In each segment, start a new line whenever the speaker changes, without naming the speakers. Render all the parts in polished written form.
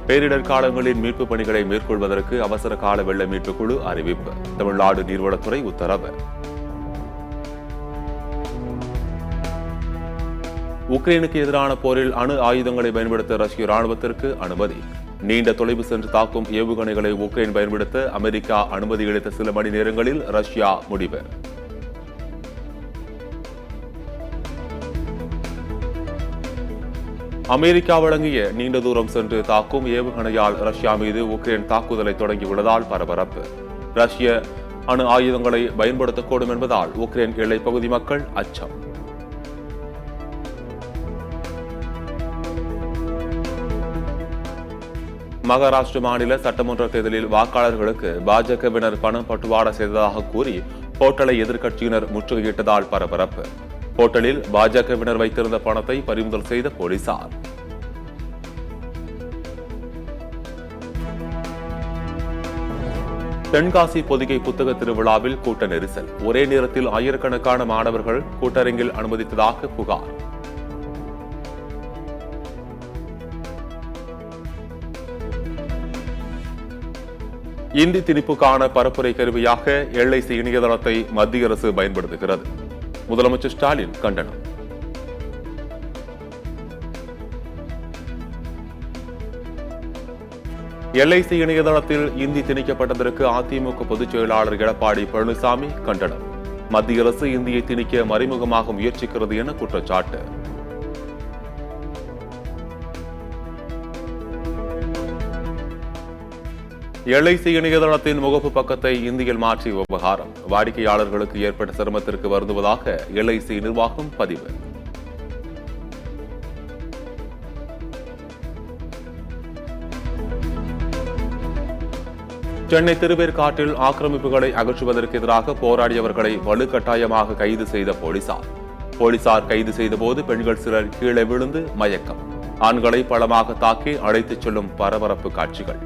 பேரிடர் காலங்களின் மீட்புப் பணிகளை மேற்கொள்வதற்கு அவசர கால வெள்ள மீட்புக் குழு அறிவிப்பு. தமிழ்நாடு நீர்வளத்துறை உத்தரவு. உக்ரைனுக்கு எதிரான போரில் அணு ஆயுதங்களை பயன்படுத்த ரஷ்ய ராணுவத்திற்கு அனுமதி. நீண்ட தொலைவு சென்று தாக்கும் ஏவுகணைகளை உக்ரைன் பயன்படுத்த அமெரிக்கா அனுமதி அளித்த சில மணி நேரங்களில் ரஷ்யா முடிவு. அமெரிக்கா வழங்கிய நீண்ட தூரம் சென்று தாக்கும் ஏவுகணையால் ரஷ்யா மீது உக்ரைன் தாக்குதலை தொடங்கியுள்ளதால் பரபரப்பு. ரஷ்ய அணு ஆயுதங்களை பயன்படுத்தக்கூடும் என்பதால் உக்ரைன் எல்லைப் பகுதி மக்கள் அச்சம். மகாராஷ்டிர மாநில சட்டமன்ற தேர்தலில் வாக்காளர்களுக்கு பாஜகவினர் பணம் பட்டுவாடா செய்ததாக கூறி ஹோட்டலை எதிர்க்கட்சியினர் முற்றுகையிட்டதால் பரபரப்பு. ஹோட்டலில் பாஜகவினர் வைத்திருந்த பணத்தை பறிமுதல் செய்த போலீசார். தென்காசி பொதிகை புத்தக திருவிழாவில் கூட்ட நெரிசல். ஒரே நேரத்தில் ஆயிரக்கணக்கான மாணவர்கள் கூட்டரங்கில் அனுமதித்ததாக புகார். இந்தி திணிப்புக்கான பரப்புரை கருவியாக எல்ஐசி இணையதளத்தை மத்திய அரசு பயன்படுத்துகிறது. முதலமைச்சர் ஸ்டாலின் கண்டனம். எல்ஐசி இணையதளத்தில் இந்தி திணிக்கப்பட்டதற்கு அதிமுக பொதுச் செயலாளர் எடப்பாடி பழனிசாமி கண்டனம். மத்திய அரசு இந்தியை திணிக்க மறைமுகமாக முயற்சிக்கிறது என குற்றச்சாட்டு. எல்ஐசி இணையதளத்தின் முகப்பு பக்கத்தை இந்தியில் மாற்றிய விவகாரம். வாடிக்கையாளர்களுக்கு ஏற்பட்ட சிரமத்திற்கு வருந்துவதாக எல்ஐசி நிர்வாகம் பதிவு. சென்னை திருவேற்காட்டில் ஆக்கிரமிப்புகளை அகற்றுவதற்கு எதிராக போராடியவர்களை வலுக்கட்டாயமாக கைது செய்த போலீசார் கைது செய்தபோது பெண்கள் சிலர் கீழே விழுந்து மயக்கம். ஆண்களை பலமாக தாக்கி அழைத்துச் செல்லும் பரபரப்பு காட்சிகள்.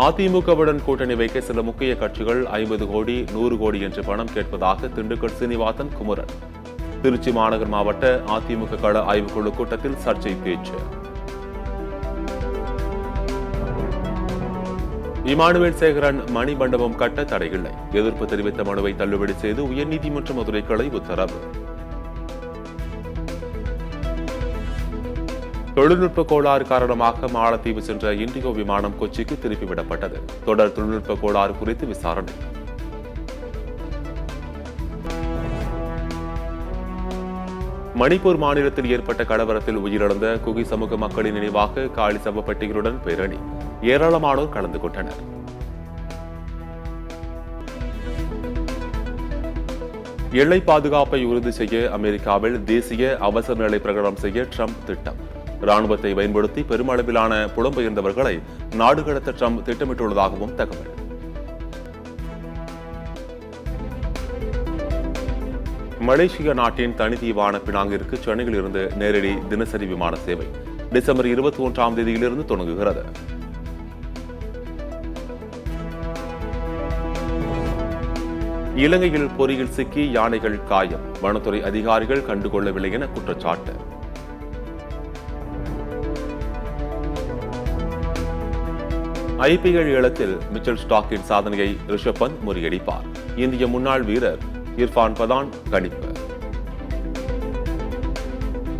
அதிமுகவுடன் கூட்டணி வைக்க சில முக்கிய கட்சிகள் 50 கோடி 100 கோடி என்று பணம் கேட்பதாக திண்டுக்கல் சீனிவாசன் குமரன். திருச்சி மாநகர் மாவட்ட அதிமுக கள ஆய்வுக்குழு கூட்டத்தில் சர்ச்சை பேச்சு. இமானுவேல் சேகரன் மணி மண்டபம் கட்ட தடையில்லை. எதிர்ப்பு தெரிவித்த மனுவை தள்ளுபடி செய்து உயர்நீதிமன்ற மதுரை கிளை உத்தரவு. தொழில்நுட்ப கோளாறு காரணமாக மாலத்தீவு சென்ற இண்டிகோ விமானம் கொச்சிக்கு திருப்பிவிடப்பட்டது. தொடர் தொழில்நுட்ப கோளாறு குறித்து விசாரணை. மணிப்பூர் மாநிலத்தில் ஏற்பட்ட கலவரத்தில் உயிரிழந்த குகி சமூக மக்களின் நினைவாக காளி சவப்பட்டிகளுடன் பேரணி. ஏராளமானோர் கலந்து கொண்டனர். எல்லை பாதுகாப்பை உறுதி செய்ய அமெரிக்காவில் தேசிய அவசர நிலை பிரகடனம் செய்ய ட்ரம்ப் திட்டம். ராணுவத்தை பயன்படுத்தி பெருமளவிலான புலம்பெயர்ந்தவர்களை நாடு கடத்த ட்ரம்ப் திட்டமிட்டுள்ளதாகவும் தகவல். மலேசியா நாட்டின் தனித்தீவான பினாங்கிற்கு சென்னையில் இருந்து நேரடி தினசரி விமான சேவை டிசம்பர் 21ஆம் தேதியிலிருந்து தொடங்குகிறது. இலங்கையில் பொறியில் சிக்கி யானைகள் காயம். வனத்துறை அதிகாரிகள் கண்டுகொள்ளவில்லை என குற்றச்சாட்டு. IPL ஏலத்தில் மிச்சல் ஸ்டாக்கின் சாதனையை ரிஷப் பந்த் முறியடிப்பார். இந்திய முன்னாள் வீரர் இர்ஃபான் பதான் கணிப்பு.